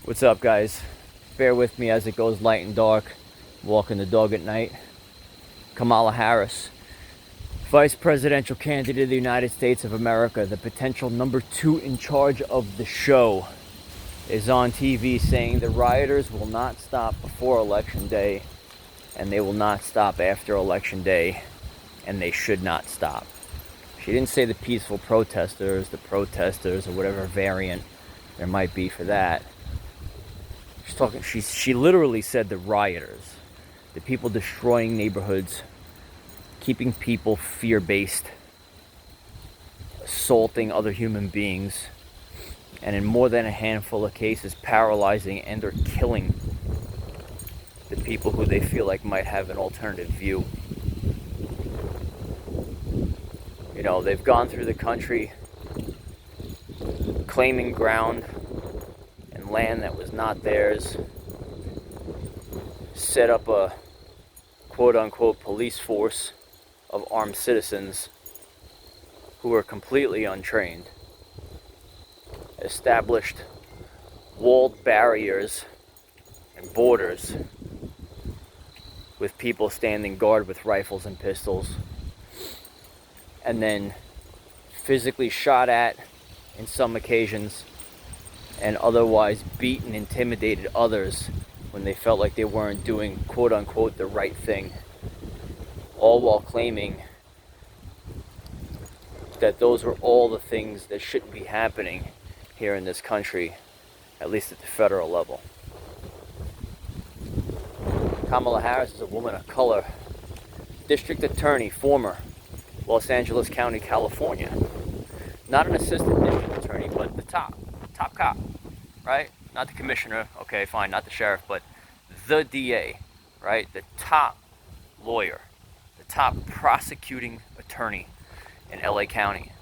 What's up, guys? Bear with me as it goes light and dark. Walking the dog at night. Kamala Harris, Vice Presidential Candidate of the United States of America, the potential number 2 in charge of the show, is on TV saying the rioters will not stop before Election Day, and they will not stop after Election Day, and they should not stop. She didn't say the peaceful protesters, or whatever variant there might be for that. She literally said the rioters, the people destroying neighborhoods, keeping people fear-based, assaulting other human beings, and in more than a handful of cases, paralyzing and or killing the people who they feel like might have an alternative view. You know, they've gone through the country claiming ground and land that was not theirs, set up a quote-unquote police force of armed citizens who are completely untrained, established walled barriers and borders with people standing guard with rifles and pistols, and then physically shot at in some occasions, and otherwise beat and intimidated others when they felt like they weren't doing quote-unquote the right thing, all while claiming that those were all the things that shouldn't be happening here in this country, at least at the federal level. Kamala Harris is a woman of color, district attorney, former Los Angeles County, California. Not an assistant district attorney, but the top cop, right? Not the commissioner, okay, fine, not the sheriff, but the DA, right? The top lawyer, the top prosecuting attorney in LA County.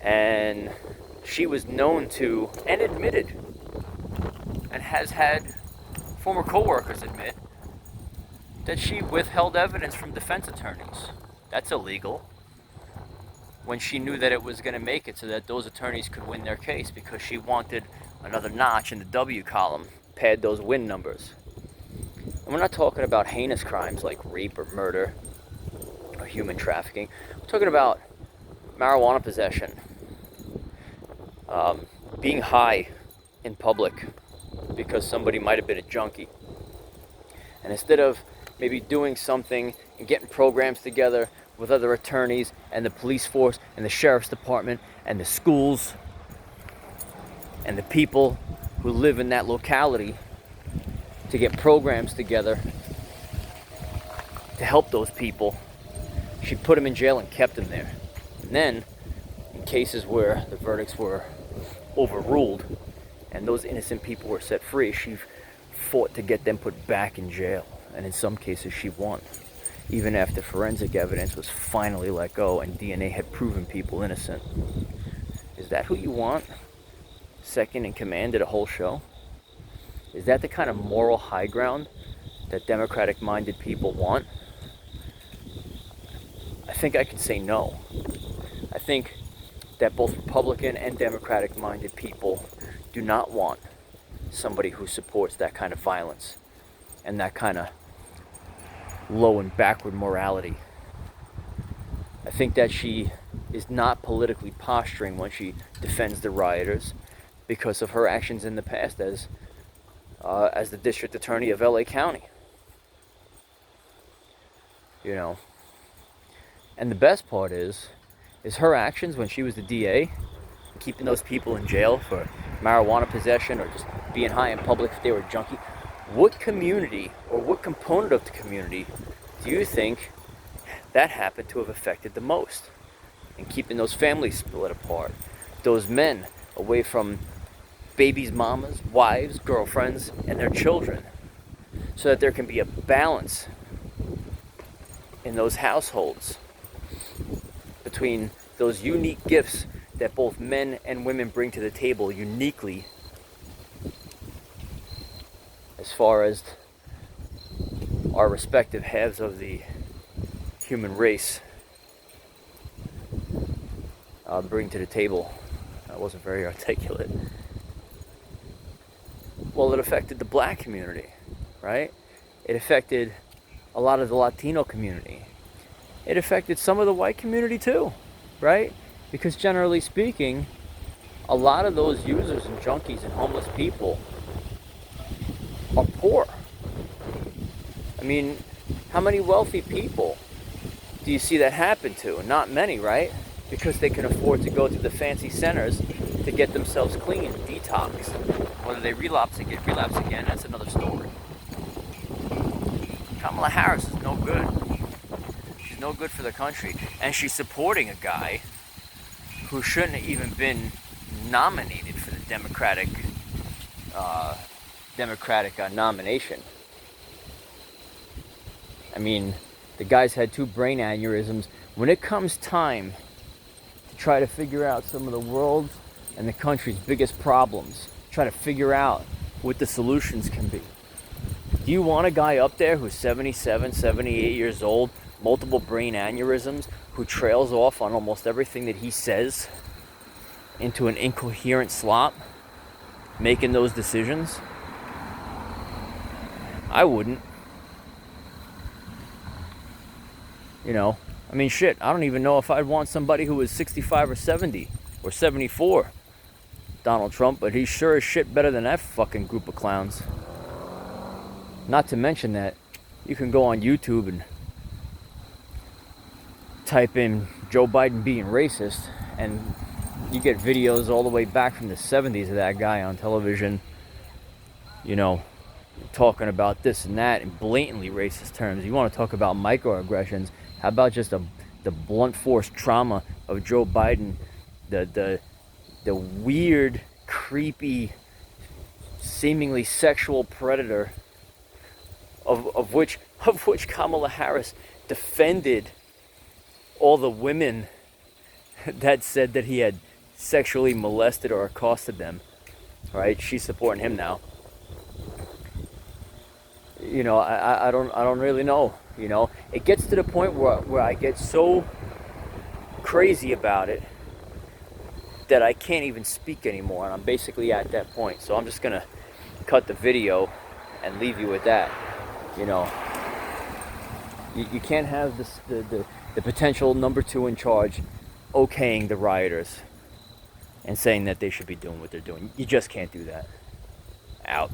And she was known to, and admitted, and has had former co-workers admit, that she withheld evidence from defense attorneys. That's illegal. When she knew that it was going to make it so that those attorneys could win their case, because she wanted another notch in the W column, pad those win numbers. And we're not talking about heinous crimes like rape or murder or human trafficking. We're talking about marijuana possession, being high in public because somebody might have been a junkie. And instead of maybe doing something and getting programs together with other attorneys and the police force and the sheriff's department and the schools and the people who live in that locality to get programs together to help those people, she put them in jail and kept them there. And then, in cases where the verdicts were overruled and those innocent people were set free, she fought to get them put back in jail. And in some cases she won, even after forensic evidence was finally let go and DNA had proven people innocent. Is that who you want second in command of the whole show? Is that the kind of moral high ground that Democratic-minded people want? I think I can say no. I think that both Republican and Democratic-minded people do not want somebody who supports that kind of violence and that kind of low and backward morality. I think that she is not politically posturing when she defends the rioters because of her actions in the past as the district attorney of LA County. You know, and the best part is her actions when she was the DA, keeping those people in jail for marijuana possession or just being high in public if they were junkie. What community or what component of the community do you think that happened to have affected the most? And keeping those families split apart, those men away from babies' mamas, wives, girlfriends, and their children, so that there can be a balance in those households between those unique gifts that both men and women bring to the table uniquely, as far as our respective halves of the human race bring to the table. I wasn't very articulate. Well, it affected the black community, right? It affected a lot of the Latino community. It affected some of the white community too, right? Because generally speaking, a lot of those users and junkies and homeless people are poor. I mean, how many wealthy people do you see that happen to? Not many, right? Because they can afford to go to the fancy centers to get themselves clean, detox. Whether they relapse again, that's another story. Kamala Harris is no good. She's no good for the country. And she's supporting a guy who shouldn't have even been nominated for the Democratic nomination. I mean, the guy's had 2 brain aneurysms. When it comes time to try to figure out some of the world's and the country's biggest problems, try to figure out what the solutions can be. Do you want a guy up there who's 77, 78 years old, multiple brain aneurysms, who trails off on almost everything that he says into an incoherent slop, making those decisions? I wouldn't. You know, I mean, shit, I don't even know if I'd want somebody who was 65 or 70 or 74, Donald Trump, but he's sure as shit better than that fucking group of clowns. Not to mention that you can go on YouTube and type in Joe Biden being racist, and you get videos all the way back from the 70s of that guy on television, you know, talking about this and that in blatantly racist terms. You want to talk about microaggressions? How about just the blunt force trauma of Joe Biden, the weird, creepy, seemingly sexual predator of which Kamala Harris defended all the women that said that he had sexually molested or accosted them. Right? She's supporting him now. You know, I don't really know. You know, it gets to the point where I get so crazy about it that I can't even speak anymore, and I'm basically at that point. So I'm just gonna cut the video and leave you with that. You know, you can't have this, the potential number 2 in charge okaying the rioters and saying that they should be doing what they're doing. You just can't do that. Out.